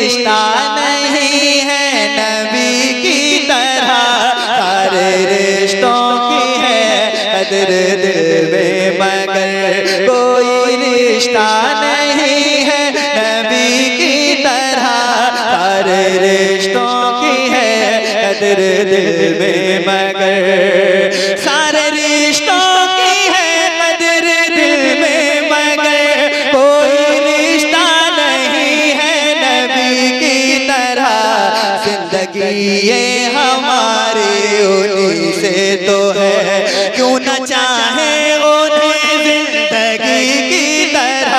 रिश्ता नहीं है नबी की तरह, सारे रिश्तों की है कदर दिल में मगर कोई रिश्ता नहीं है नबी की तरह, सारे रिश्तों की है कदर दिल में मगर, सारे रिश्तों की है कदर दिल में मगर कोई रिश्ता नहीं है नबी की तरह, जिंदगी ये हमारी उन्हीं से तो है, क्यों न चाहे उन्हें जिंदगी की तरह,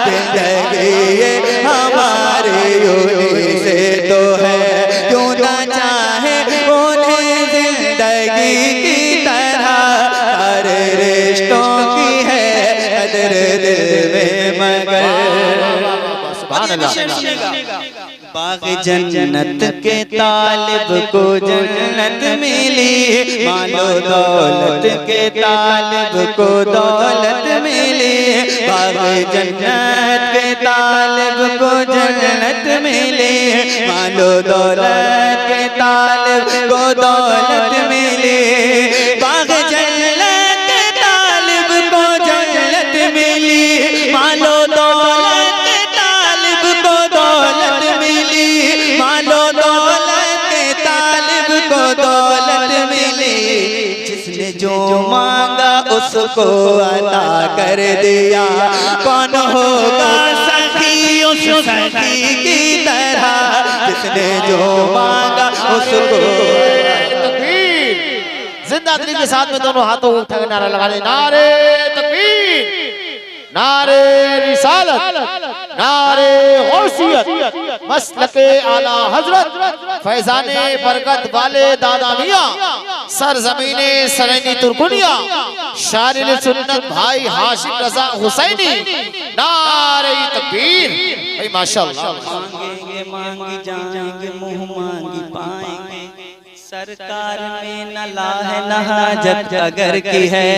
जिंदगी ये हमारी उन्हीं से तो है, क्यों न चाहे उन्हें जिंदगी की तरह, सारे रिश्तों की है कदर दिल में मगर। बाग जन्नत के तालिब को जन्नत मिली, मालो दौलत के तालिब को दौलत मिली, बाग जन्नत के तालिब को जन्नत मिली, मालो दौलत के तालिब को दौलत मिली, बाग जन्नत के तालिब को जन्नत मिली, मालो दौलत के तालिब को दौलत मिली, मालो दौलत के तालिब को दौलत मिली, जिसने जो मांगा उसको अता कर दिया, कौन होगा सखी उस सखी की तरह, जिसने जो मांगा उसको। जिंदा दिली के साथ में दोनों हाथों उठा के नारा लगा दे, नारे तकबीर, नारे रिसालत, नारे गौसियत, मसलके आला हजरत फैजाने बरकत वाले दादा मियां, सरजमीने सरैनी तुर्कुनिया, शारिल सुन्नत भाई हाशिम रजा हुसैनी, नारे तकबीर। भाई माशाअल्लाह। मांगेंगे मांगी जाएंगे मुंह मांगी पाएंगे, सरकार में न लाह न हाजत अगर की है,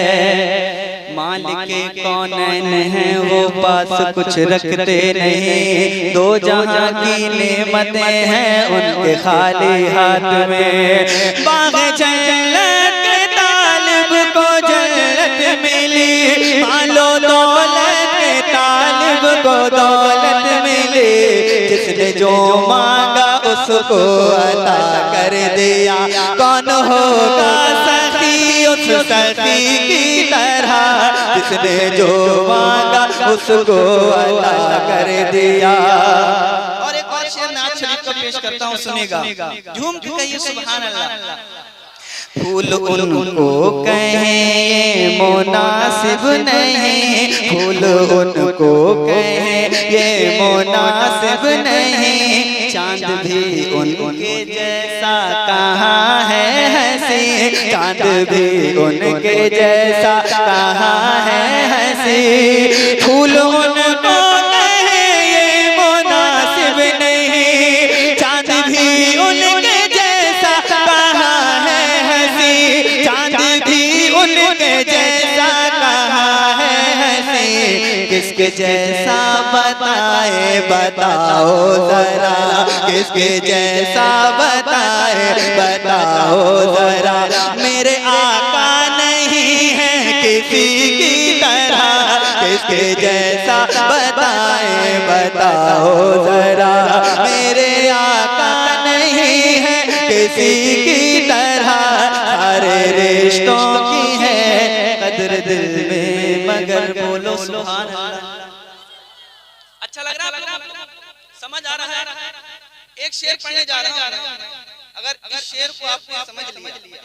मालिक कौनैन है वो पास कुछ रखते नहीं, दो जहां की नेमतें हैं उनके खाली हाथ में, बाग जन्नत के तालिब को जन्नत मिली, मालो दौलत के तालिब को दौलत मिली, जिसने जो मांगा उसको अता कर दिया, कौन होगा सखी उस सखी की तरह, जिसने जो मांगा उसको अता कर दिया। और एक और शेर नात शरीफ का पेश करता हूँ, सुनेगा, झूम के कहिए सुभान अल्लाह। फूल उनको कहें मुनासिब नहीं, फूल उनको कहें ये मुनासिब नहीं, चांद भी उनके जैसा कहाँ है हंसी, चांद भी उनके जैसा कहाँ है हंसी, फूल उनको कहें ये मुनासिब नहीं, चांद भी उनके जैसा कहाँ है हंसी, चांद भी उनके जैसा कहाँ है हंसी, किसके जैसा बताए बताओ जरा, किसके जैसा बताए बताओ जरा, मेरे आका नहीं है किसी की तरह, किसके जैसा बताए बताओ जरा, मेरे आका नहीं है किसी की तरह, सारे रिश्तों की है कदर दिल में मगर। बोलो सुभान अल्लाह। अच्छा लग रहा है, समझ आ रहा है? एक शेर पढ़ने जा रहा हूं, अगर इस शेर को आपने समझ लिया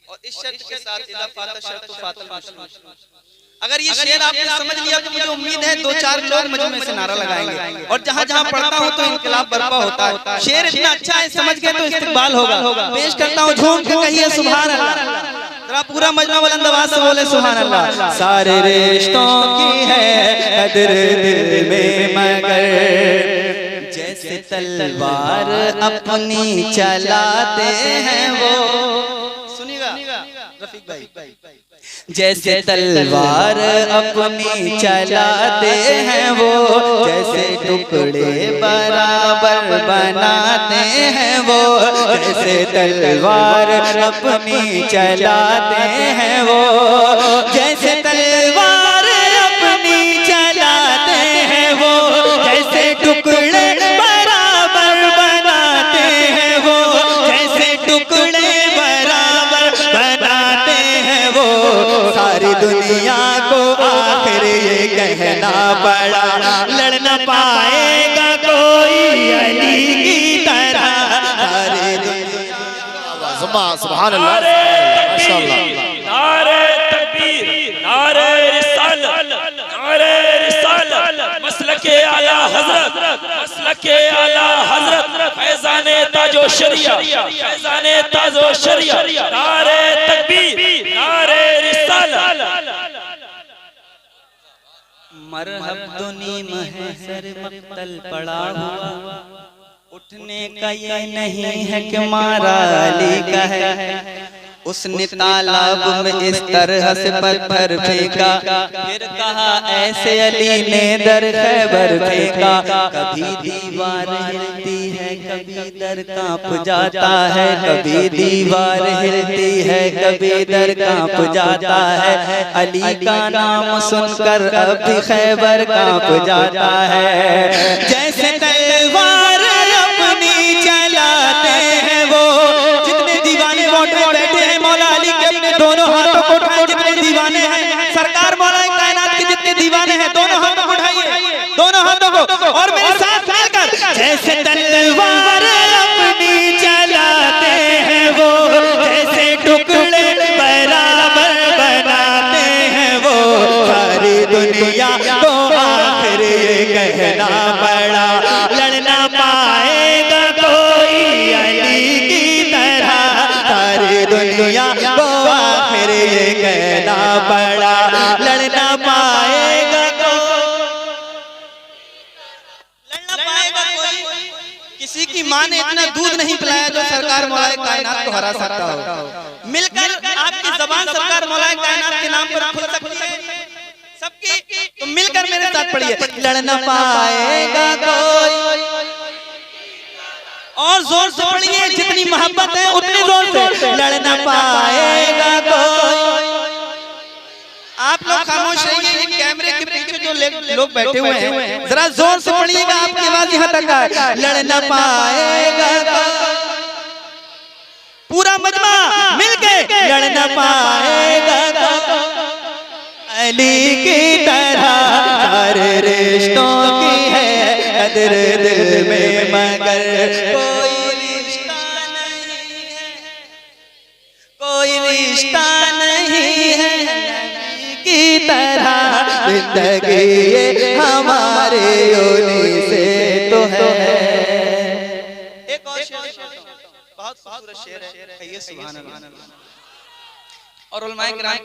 और इस शर्त के साथ इज़ा फाता शर्तु फातल मुस्लिम, अगर ये शेर आपने समझ लिया तो मुझे उम्मीद है 2-4 लोग मजमे से नारा लगाएंगे, और जहां जहां पढ़ता हूं तो इनकलाब बर्पा होता है। शेर इतना अच्छा है, समझ गए तो इस्तिकबाल होगा। पेश करता हूं, झूम के कहिए सुभान अल्लाह। जरा पूरा मजमा बुलंद आवाज से बोले सुभान अल्लाह। सारे रिश्तों की है कदर दिल में मगर, जैसे तलवार अपनी चलाते हैं वो, सुनिएगा रफीक भाई, जैसे तलवार अपनी चलाते हैं वो, जैसे टुकड़े बराबर बनाते हैं वो, जैसे तलवार अपनी चलाते हैं वो, जैसे तलवार अपनी चलाते हैं वो, जैसे टुकड़े बराबर बनाते हैं वो, जैसे टुकड़े बराबर बनाते हैं वो। सारी दुनिया को आखिर ये कहना पड़ा, लड़ न पाएगा कोई अली की तरह। सारी दुनिया सुभान अल्लाह, माशाअल्लाह। नारे तकबीर, नारे रिसालत, नारे रिसालत, मसलके आला हजरत, मसलके आला हजरत, फैज़ाने ताजो शरिया, फैज़ाने ताजो शरिया। नारे तकबीर, नारे रिसालत। मरहब दुनी महसर मक्तल पड़ा हुआ, उठने का ये नहीं है कि मारा अली का है। उसने तालाब में इस तरह से पत्थर फेंका, फिर कहा ऐसे अली ने दर खैबर फेंका। कभी दीवार हिलती है, कभी दर कांप जाता है, कभी दीवार हिलती है, कभी दर कांप जाता है। अली का नाम सुनकर अब भी खैबर कांप जाता है। जैसे तलवार अपनी चलाते हैं वो, जितने दीवाने वोटे बैठे हैं मौला अली के अपने दोनों हाथों को उठाए, जितने दीवाने हैं सरकार मौला कायनात के जितने दीवाने हैं दोनों हाथों को उठाइए, दोनों हाथों को, और मेरे साथ मिलकर जैसे तलवार अपनी चलाते हैं वो, जैसे टुकड़े बराबर बनाते हैं वो। सारी दुनिया को आखिर ये कहना पड़ा, लड़ना पाएगा कोई अली की तरह। सारी दुनिया को आखिर ये कहना पड़ा, लड़ना पाएगा कोई। किसी की माँ ने इतना दूध नहीं पिलाया जो सरकार मौलाए कायनात को हरा सकता हो। मिलकर आपकी जबान सरकार मौलाए कायनात के नाम पर खुल सकती है सबकी, तो मिलकर मेरे साथ पढ़िए, लड़ना पाएगा कोई। और जोर से पढ़िए, जितनी मोहब्बत है उतनी जोर से, लड़ना पाएगा कोई। आप लोग खामोश रहिए, कैमरे के पीछे जो लोग बैठे हुए हैं जरा जोर से पढ़िएगा, आपकी आवाज यहाँ तक है। लड़ना पाएगा कोई, पूरा मजमा मिलके, लड़ना पाएगा कोई अली की तरह। सारे रिश्तों की है कदर दिल में, मगर कोई रिश्ता नहीं है, कोई रिश्ता नहीं है अली की तरह। जिंदगी ये हमारे उन्हीं से तो है। एक और शेर, बहुत खूबसूरत शेर है, सुभान अल्लाह। और उलमाए किराम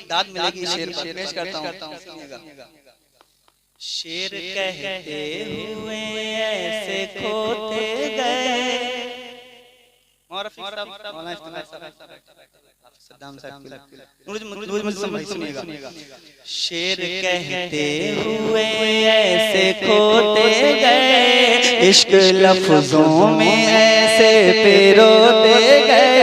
दाद मिलेगी शेर पर, पेश करता हूँ। शेर कहते हुए ऐसे खोते गए, शेर कहते हुए ऐसे खोते गए, इश्क लफ्जों में ऐसे पिरोते गए।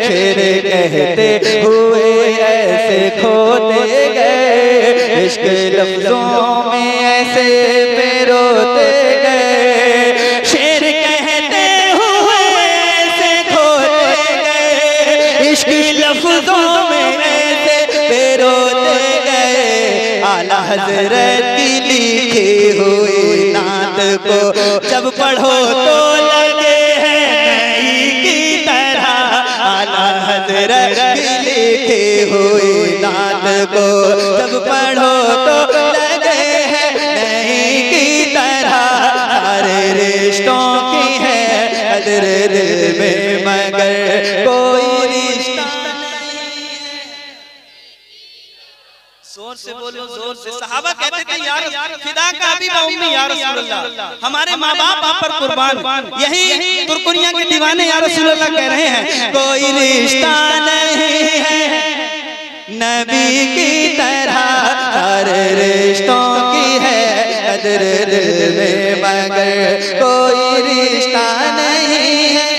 शेर कहते हुए ऐसे खोते गए, इश्क लफ्जों में ऐसे पिरोते गए। शेर कहते हुए ऐसे खोते गए, इश्क लफ्जों में ऐसे पिरोते गए। आला हजरत की लिखी हुई नात को जब पढ़ो तो लगे हैं नई की तरह। आला हजरत की लिखी हुई नात को जब पढ़ो तो लगे हैं नई की तरह। सारे रिश्तों की है कदर दिल में, मगर कोई रिश्ता नहीं है। जोर से बोलो, जोर से। सहाबा कहते थे यार फिदा का अभी उम्मी या रसूलल्लाह, हमारे माँ बाप आप पर कुर्बान। यही तुर्कुनिया के दीवाने या रसूलल्लाह कह रहे हैं, कोई रिश्ता नहीं है, नबी की तरह सारे रिश्तों की है कदर दिल में मगर कोई रिश्ता नहीं है।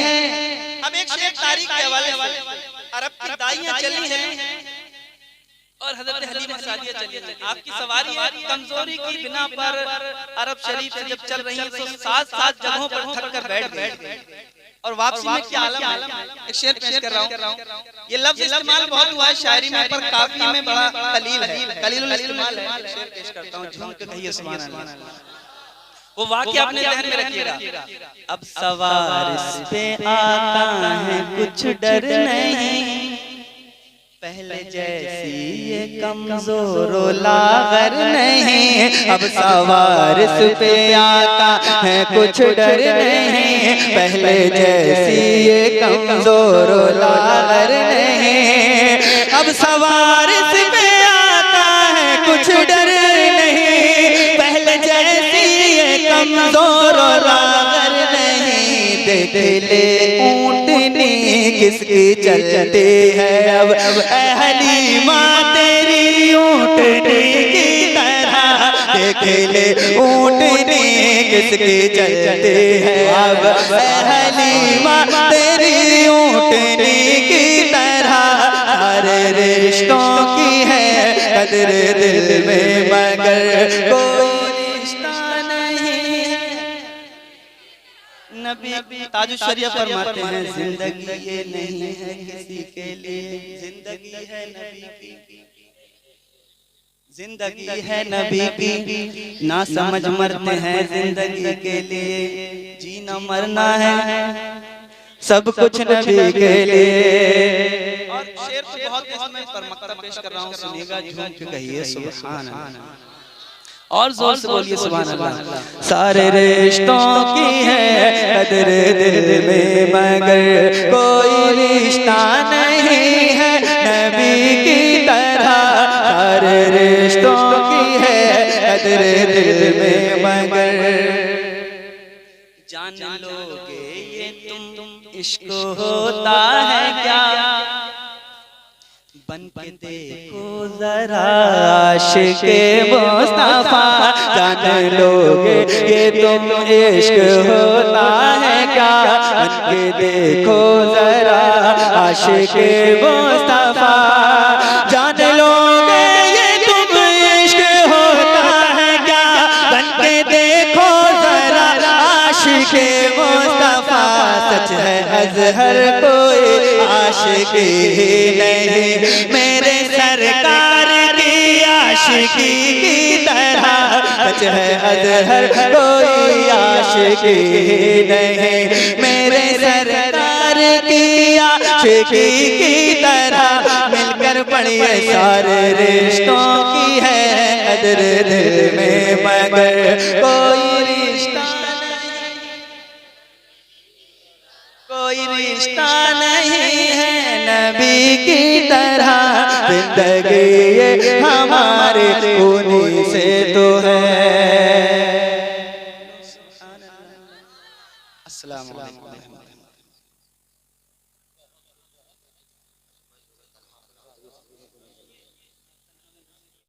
अब एक शेर तारीख के हवाले अरब की दाइयां चली हैं और हजरत हलीमा सादिया चली हैं। आपकी सवारी कमजोरी की बिना पर अरब शरीफ से जब चल रही है तो 7 जगहों पर थक कर बैठ गई और वापसी में क्या आलम है। एक शेर पेश कर रहा हूँ। ये लफ्ज इस्तेमाल बहुत हुआ है शायरी में पर काफी में बड़ा कलील है, कलीलुल इस्तेमाल है। शेर पेश करता हूँ, झूम के कहिए सुभान अल्लाह। वो वाक़या अपने ज़हन में रखिएगा। अब सवार इस पे आता है कुछ डर नहीं, पहले जैसी ये कमजोर लागर नहीं। अब सवार इस पे आता है कुछ डर नहीं, पहले जैसी ये कमजोर लागर नहीं। अब सवार इस पे आता है कुछ डर नहीं, पहले जैसी ये कमजोर लागर नहीं। देख ले ऊँटनी किसकी चलती है अब, हलीमा तेरी ऊँटनी की तरह। देख ले ऊँटनी किसकी चलती है अब, हलीमा तेरी ऊँटनी की तरह। सारे रिश्तों की है कदर दिल में मगर कोई रिश्ता नहीं है। नबी ताजुश शरीफ फरमाते हैं जिंदगी ये नहीं है किसी के लिए, जिंदगी है नबी की, जिंदगी है नबी की। ना समझ मरते हैं जिंदगी के लिए, जीना मरना है सब कुछ नबी के लिए। और शेर तो बहुत इसमें पर मक्ता पेश कर रहा हूँ, सुनिएगा, झूम के कहिए सुभान अल्लाह और जोर से बोलिए सुभान अल्लाह। सारे रिश्तों की है कदर दिल में मगर कोई रिश्ता नहीं है नबी की तरह। सारे रिश्तों की है कदर दिल में मगर जान लोगे ये तुम इश्क होता है क्या, बन के देखो जरा आशिक़े मुस्तफा। जान लोगे ये तुम इश्क होता है क्या, बन के देखो जरा आशिक़े मुस्तफा। जान लोगे ये तुम इश्क होता है क्या, बन के देखो जरा आशिक़े मुस्तफा। सच है अज़हर कोई आशिकी ही नहीं, मेरे सरकार की आशिकी की तरह। सच है अज़हर कोई आशिकी ही नहीं, मेरे सरकार की आशिकी की तरह। मिलकर पढ़िए सारे रिश्तों की है कदर दिल में मगर कोई रिश्ता कोई रिश्ता नहीं है नबी की तरह। जिंदगी ये हमारे उन्हीं से तो है। अस्सलाम वालेकुम।